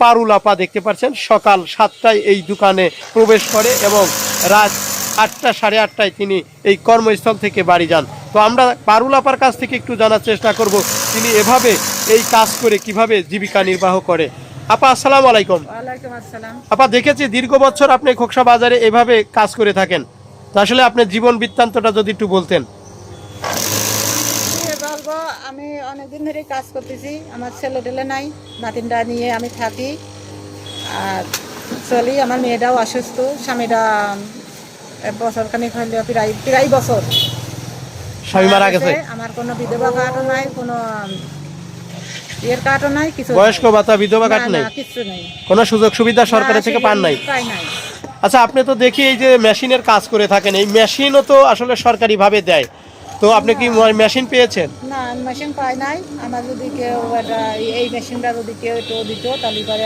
পারুল আপা দেখতে পাচ্ছেন সকাল 7টায় এই দোকানে প্রবেশ করে এবং রাত 8টা সাড়ে 8টায় তিনি এই কর্মস্থল থেকে বাড়ি যান। তো আমরা পারুল আপার কাছ থেকে একটু জানার চেষ্টা করব তিনি এভাবে এই কাজ করে কিভাবে জীবিকা নির্বাহ করে। আপা আসসালামু আলাইকুম। ওয়ালাইকুম আসসালাম। আপা দেখেছি দীর্ঘ বছর আপনি খোকসা বাজারে এভাবে কাজ করে থাকেন, তো আসলে আপনার জীবন বৃত্তান্তটা যদি একটু বলতেন। কি বলবো, আমি অনেকদিন ধরে কাজ করতেছি, আমার ছেলে টেলে নাই, নাতিনটা নিয়ে আমি থাকি আর চলি। আমার মেয়েটাও অসুস্থ, স্বামীটা বছর খানিক হইলে প্রায় প্রায় বছর স্বামী মারা গেছে। আমার কোনো বিধবা কার্ডও নাই, কোনো ইয়ের কার্ডও নাই, কিছু বয়স্ক ভাতা বিধবা কার্ড নেই, কিছু নেই, কোনো সুযোগ সুবিধা সরকারের থেকে পান নাই? পাই নাই। আচ্ছা, আপনি তো দেখি এই যে মেশিনের কাজ করে থাকেন, এই মেশিনও তো আসলে সরকারি ভাবে দেয়, তো আপনি কি মেশিন পেয়েছেন? না, মেশিন পাই নাই। আমার যদি কেউ এই মেশিনটা যদি কেউ একটু দিত তাহলে পরে